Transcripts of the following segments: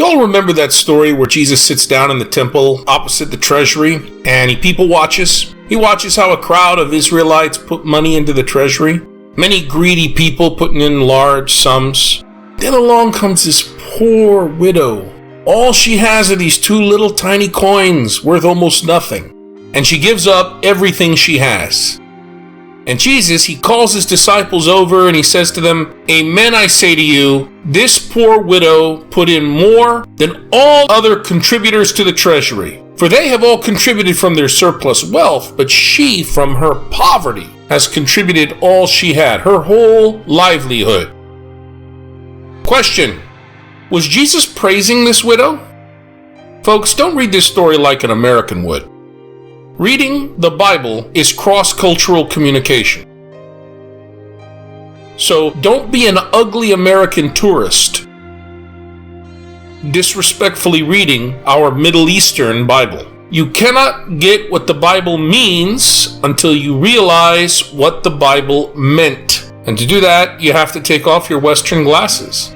Y'all remember that story where Jesus sits down in the temple opposite the treasury and he people watches? He watches how a crowd of Israelites put money into the treasury. Many greedy people putting in large sums. Then along comes this poor widow. All she has are these 2 little tiny coins worth almost nothing. And she gives up everything she has. And Jesus, he calls his disciples over and he says to them, "Amen, I say to you, this poor widow put in more than all other contributors to the treasury. For they have all contributed from their surplus wealth, but she from her poverty has contributed all she had, her whole livelihood." Question: was Jesus praising this widow? Folks, don't read this story like an American would. Reading the Bible is cross-cultural communication. So don't be an ugly American tourist disrespectfully reading our Middle Eastern Bible. You cannot get what the Bible means until you realize what the Bible meant. And to do that, you have to take off your Western glasses.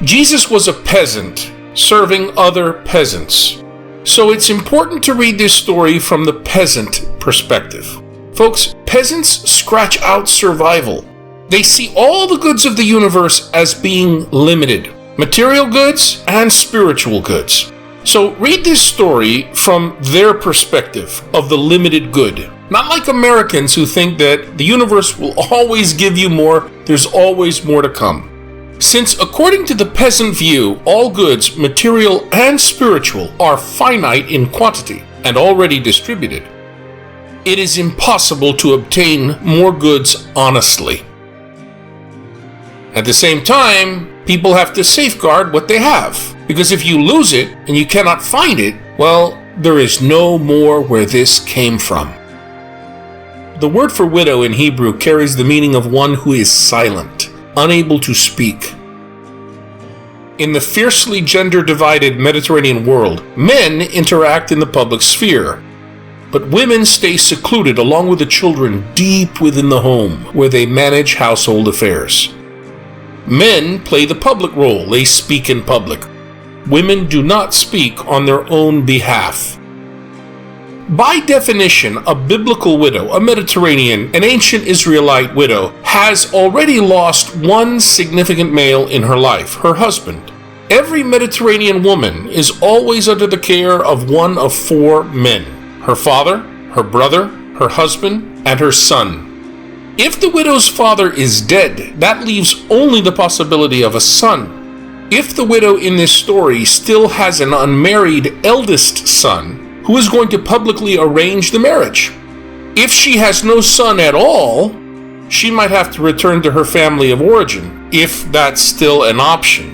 Jesus was a peasant serving other peasants. So it's important to read this story from the peasant perspective. Folks, peasants scratch out survival. They see all the goods of the universe as being limited, material goods and spiritual goods. So read this story from their perspective of the limited good. Not like Americans who think that the universe will always give you more, there's always more to come. Since according to the peasant view, all goods, material and spiritual, are finite in quantity and already distributed, it is impossible to obtain more goods honestly. At the same time, people have to safeguard what they have, because if you lose it and you cannot find it, well, there is no more where this came from. The word for widow in Hebrew carries the meaning of one who is silent, unable to speak. In the fiercely gender-divided Mediterranean world, men interact in the public sphere, but women stay secluded along with the children deep within the home, where they manage household affairs. Men play the public role, they speak in public. Women do not speak on their own behalf. By definition, a biblical widow, a Mediterranean, an ancient Israelite widow, has already lost one significant male in her life, her husband. Every Mediterranean woman is always under the care of one of 4 men: her father, her brother, her husband, and her son. If the widow's father is dead, that leaves only the possibility of a son. If the widow in this story still has an unmarried eldest son, who is going to publicly arrange the marriage? If she has no son at all, she might have to return to her family of origin, if that's still an option.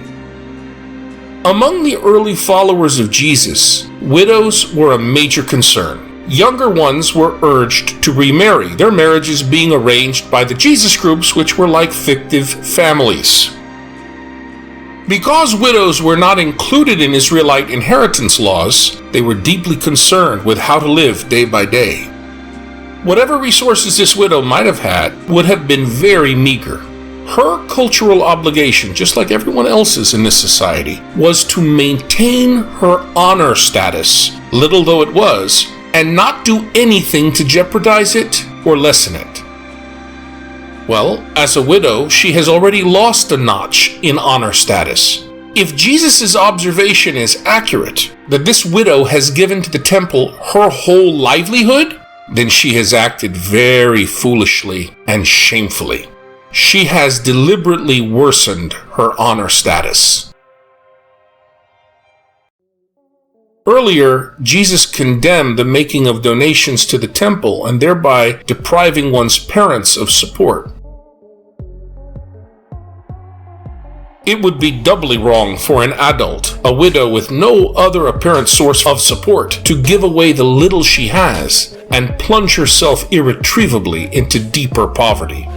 Among the early followers of Jesus, widows were a major concern. Younger ones were urged to remarry, their marriages being arranged by the Jesus groups, which were like fictive families. Because widows were not included in Israelite inheritance laws, they were deeply concerned with how to live day by day. Whatever resources this widow might have had would have been very meager. Her cultural obligation, just like everyone else's in this society, was to maintain her honor status, little though it was, and not do anything to jeopardize it or lessen it. Well, as a widow, she has already lost a notch in honor status. If Jesus' observation is accurate, that this widow has given to the temple her whole livelihood, then she has acted very foolishly and shamefully. She has deliberately worsened her honor status. Earlier, Jesus condemned the making of donations to the temple and thereby depriving one's parents of support. It would be doubly wrong for an adult, a widow with no other apparent source of support, to give away the little she has and plunge herself irretrievably into deeper poverty.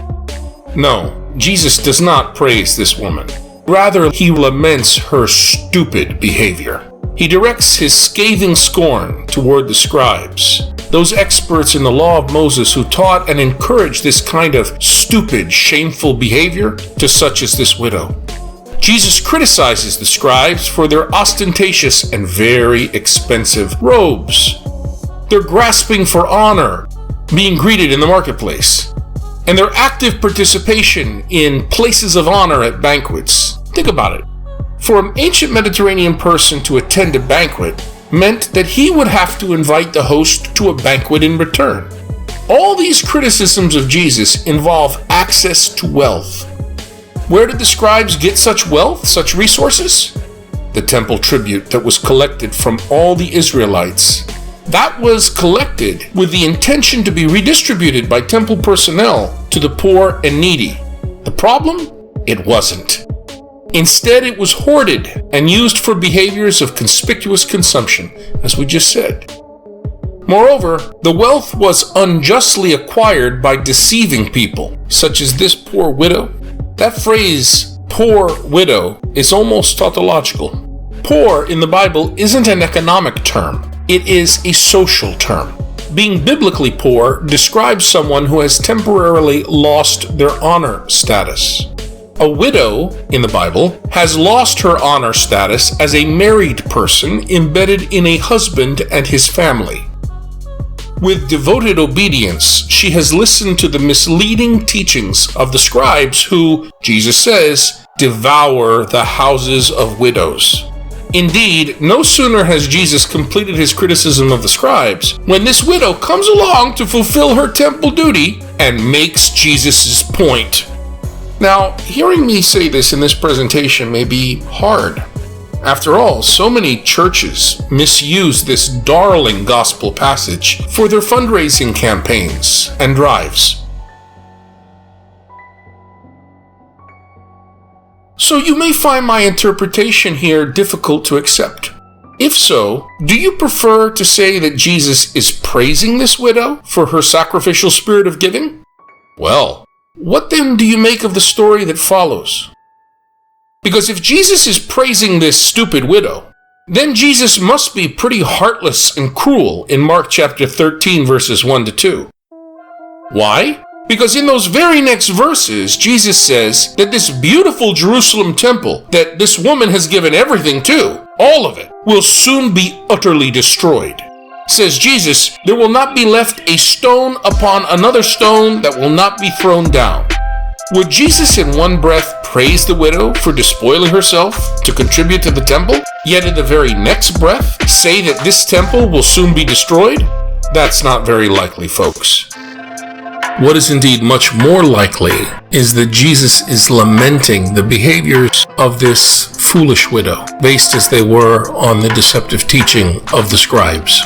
No, Jesus does not praise this woman. Rather, he laments her stupid behavior. He directs his scathing scorn toward the scribes, those experts in the law of Moses who taught and encouraged this kind of stupid, shameful behavior to such as this widow. Jesus criticizes the scribes for their ostentatious and very expensive robes. They're grasping for honor, being greeted in the marketplace, and their active participation in places of honor at banquets. Think about it. For an ancient Mediterranean person to attend a banquet meant that he would have to invite the host to a banquet in return. All these criticisms of Jesus involve access to wealth. Where did the scribes get such wealth, such resources? The temple tribute that was collected from all the Israelites. That was collected with the intention to be redistributed by temple personnel to the poor and needy. The problem? It wasn't. Instead, it was hoarded and used for behaviors of conspicuous consumption, as we just said. Moreover, the wealth was unjustly acquired by deceiving people, such as this poor widow. That phrase, poor widow, is almost tautological. Poor in the Bible isn't an economic term. It is a social term. Being biblically poor describes someone who has temporarily lost their honor status. A widow, in the Bible, has lost her honor status as a married person embedded in a husband and his family. With devoted obedience, she has listened to the misleading teachings of the scribes who, Jesus says, devour the houses of widows. Indeed, no sooner has Jesus completed his criticism of the scribes when this widow comes along to fulfill her temple duty and makes Jesus' point. Now, hearing me say this in this presentation may be hard. After all, so many churches misuse this darling gospel passage for their fundraising campaigns and drives. So you may find my interpretation here difficult to accept. If so, do you prefer to say that Jesus is praising this widow for her sacrificial spirit of giving? Well, what then do you make of the story that follows? Because if Jesus is praising this stupid widow, then Jesus must be pretty heartless and cruel in Mark chapter 13, verses 1 to 2. Why? Because in those very next verses, Jesus says that this beautiful Jerusalem temple that this woman has given everything to, all of it, will soon be utterly destroyed. Says Jesus, there will not be left a stone upon another stone that will not be thrown down. Would Jesus in one breath praise the widow for despoiling herself to contribute to the temple, yet in the very next breath say that this temple will soon be destroyed? That's not very likely, folks. What is indeed much more likely is that Jesus is lamenting the behaviors of this foolish widow, based as they were on the deceptive teaching of the scribes.